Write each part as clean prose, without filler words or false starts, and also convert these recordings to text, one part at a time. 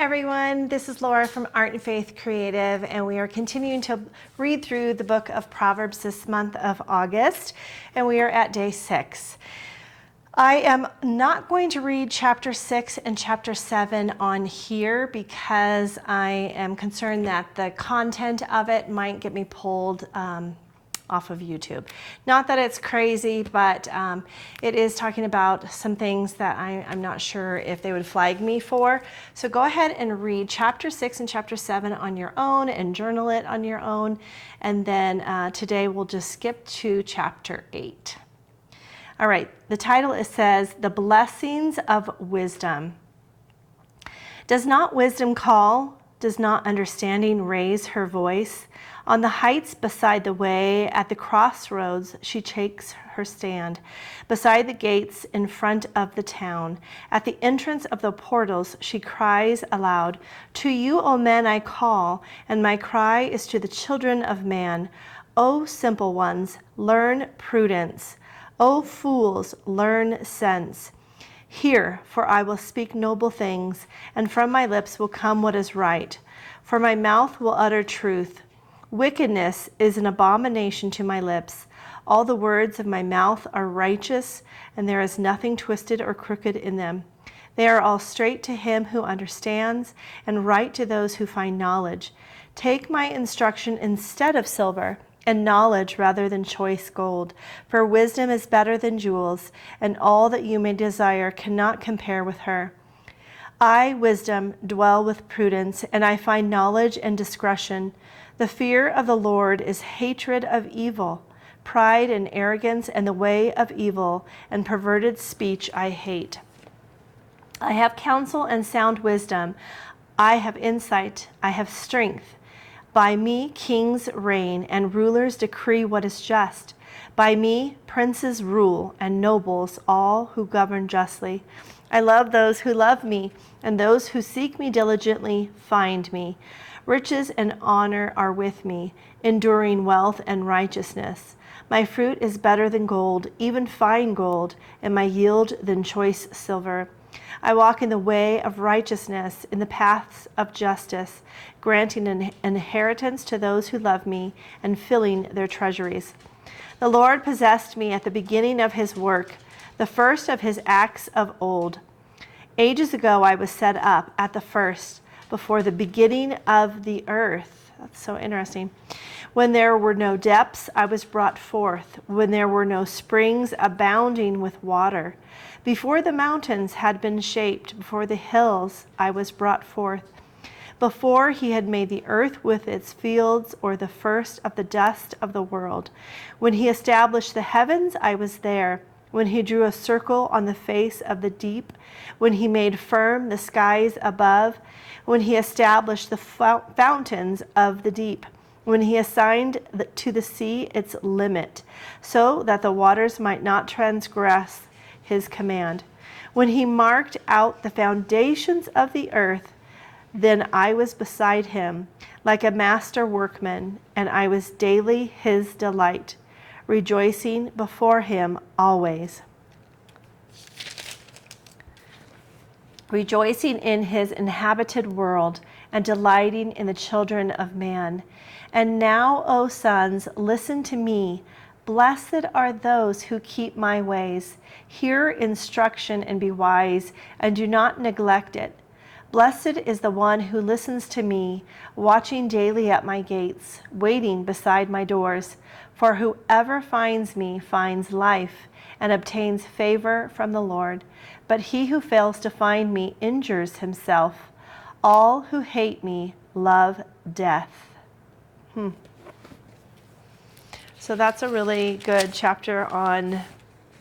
everyone. This is Laura from Art and Faith Creative, and we are continuing to read through the book of Proverbs this month of August, and we are at day 6. I am not going to read chapter 6 and chapter 7 on here because I am concerned that the content of it might get me pulled off of YouTube. Not that it's crazy, but it is talking about some things that I'm not sure if they would flag me for. So go ahead and read chapter 6 and chapter 7 on your own and journal it on your own. And then today we'll just skip to chapter 8. All right, the title, it says, The Blessings of Wisdom. Does not wisdom call? Does not understanding raise her voice? On the heights beside the way, at the crossroads, she takes her stand. Beside the gates in front of the town, at the entrance of the portals, she cries aloud, To you, O men, I call, and my cry is to the children of man. O simple ones, learn prudence. O fools, learn sense. Hear, for I will speak noble things, and from my lips will come what is right. For my mouth will utter truth. Wickedness is an abomination to my lips. All the words of my mouth are righteous, and there is nothing twisted or crooked in them. They are all straight to him who understands, and right to those who find knowledge. Take my instruction instead of silver, and knowledge rather than choice gold. For wisdom is better than jewels, and all that you may desire cannot compare with her. I, wisdom, dwell with prudence, and I find knowledge and discretion. The fear of the Lord is hatred of evil. Pride and arrogance and the way of evil and perverted speech I hate. I have counsel and sound wisdom. I have insight. I have strength. By me kings reign and rulers decree what is just. By me princes rule and nobles all who govern justly. I love those who love me, and those who seek me diligently find me. Riches and honor are with me, enduring wealth and righteousness. My fruit is better than gold, even fine gold, and my yield than choice silver. I walk in the way of righteousness, in the paths of justice, granting an inheritance to those who love me and filling their treasuries. The Lord possessed me at the beginning of his work, the first of his acts of old. Ages ago I was set up at the first, before the beginning of the earth. That's so interesting. When there were no depths, I was brought forth. When there were no springs abounding with water. Before the mountains had been shaped, before the hills, I was brought forth. Before he had made the earth with its fields, or the first of the dust of the world. When he established the heavens, I was there. When he drew a circle on the face of the deep. When he made firm the skies above. When he established the fountains of the deep, when he assigned to the sea its limit, so that the waters might not transgress his command. When he marked out the foundations of the earth, then I was beside him, like a master workman, and I was daily his delight, rejoicing before him always. Rejoicing in his inhabited world and delighting in the children of man. And now, O sons, listen to me. Blessed are those who keep my ways. Hear instruction and be wise, and do not neglect it. Blessed is the one who listens to me, watching daily at my gates, waiting beside my doors. For whoever finds me finds life and obtains favor from the Lord. But he who fails to find me injures himself. All who hate me love death. So that's a really good chapter on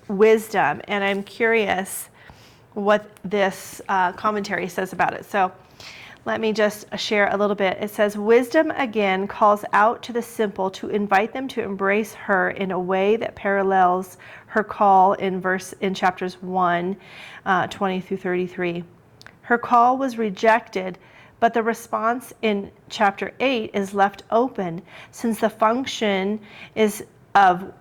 wisdom, and I'm curious what this commentary says about it. So let me just share a little bit. It says, wisdom again calls out to the simple to invite them to embrace her in a way that parallels her call in chapters 1, 20 through 33. Her call was rejected, but the response in chapter 8 is left open, since the function is of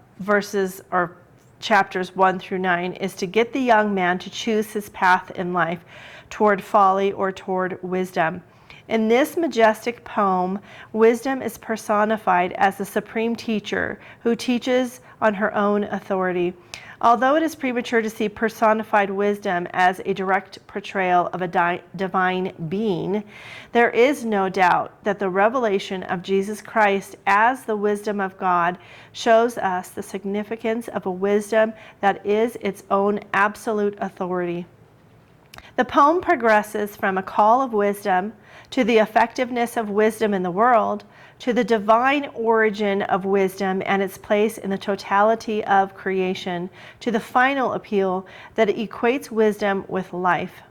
chapters 1 through 9 is to get the young man to choose his path in life toward folly or toward wisdom. In this majestic poem, wisdom is personified as the supreme teacher who teaches on her own authority. Although it is premature to see personified wisdom as a direct portrayal of a divine being, there is no doubt that the revelation of Jesus Christ as the wisdom of God shows us the significance of a wisdom that is its own absolute authority. The poem progresses from a call of wisdom to the effectiveness of wisdom in the world, to the divine origin of wisdom and its place in the totality of creation, to the final appeal that equates wisdom with life.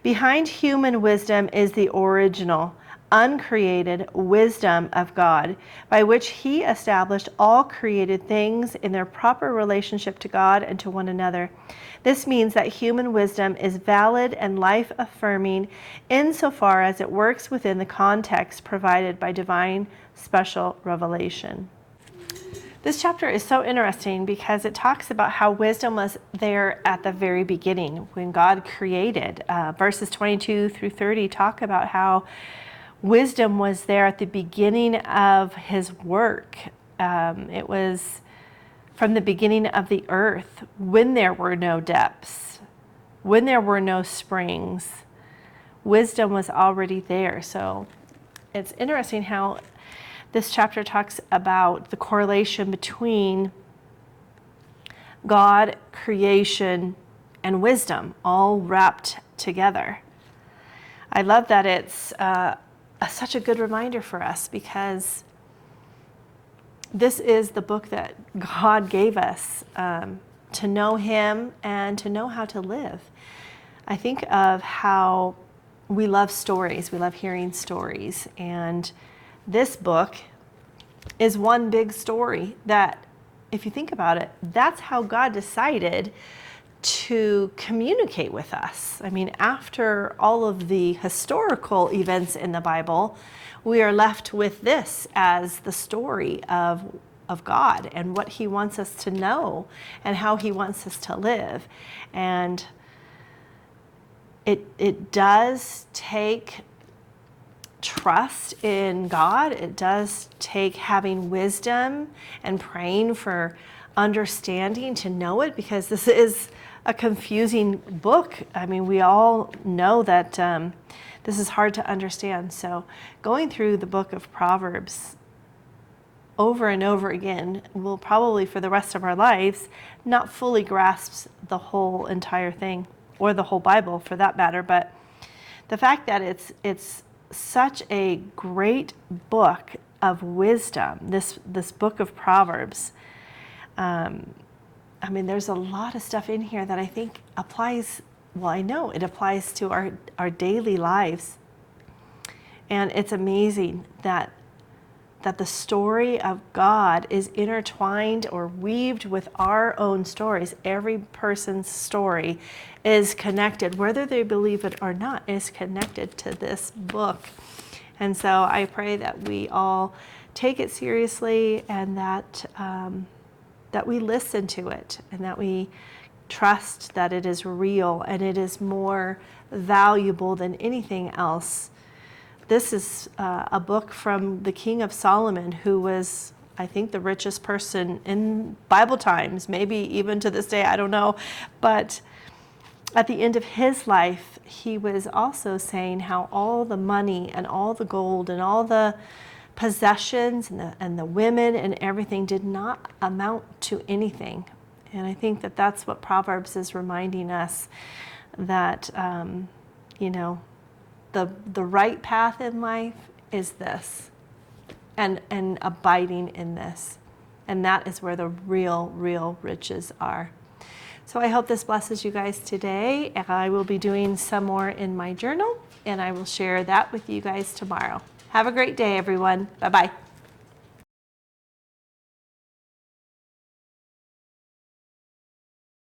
Behind human wisdom is the original, uncreated wisdom of God, by which He established all created things in their proper relationship to God and to one another. This means that human wisdom is valid and life-affirming insofar as it works within the context provided by divine special revelation. This chapter is so interesting because it talks about how wisdom was there at the very beginning when God created. Verses 22 through 30 talk about how wisdom was there at the beginning of His work. It was from the beginning of the earth, when there were no depths, when there were no springs. Wisdom was already there. So it's interesting how this chapter talks about the correlation between God, creation, and wisdom all wrapped together. I love that it's such a good reminder for us, because this is the book that God gave us to know Him and to know how to live. I think of how we love stories. We love hearing stories. And this book is one big story that, if you think about it, that's how God decided to communicate with us. I mean, after all of the historical events in the Bible, we are left with this as the story of God and what He wants us to know and how He wants us to live. And it does take trust in God. It does take having wisdom and praying for understanding to know it, because this is a confusing book. I mean, we all know that this is hard to understand. So going through the book of Proverbs over and over again will probably, for the rest of our lives, not fully grasp the whole entire thing, or the whole Bible for that matter. But the fact that it's such a great book of wisdom, this book of Proverbs, I mean, there's a lot of stuff in here that I think applies, well, I know it applies to our daily lives. And it's amazing that the story of God is intertwined or weaved with our own stories. Every person's story is connected, whether they believe it or not, is connected to this book. And so I pray that we all take it seriously, and that we listen to it, and that we trust that it is real and it is more valuable than anything else. This is a book from the King of Solomon, who was, I think, the richest person in Bible times, maybe even to this day, I don't know. But at the end of his life, he was also saying how all the money and all the gold and all the possessions and the women and everything did not amount to anything. And I think that that's what Proverbs is reminding us, that, the right path in life is this, and abiding in this. And that is where the real riches are. So I hope this blesses you guys today. I will be doing some more in my journal, and I will share that with you guys tomorrow. Have a great day, everyone. Bye-bye.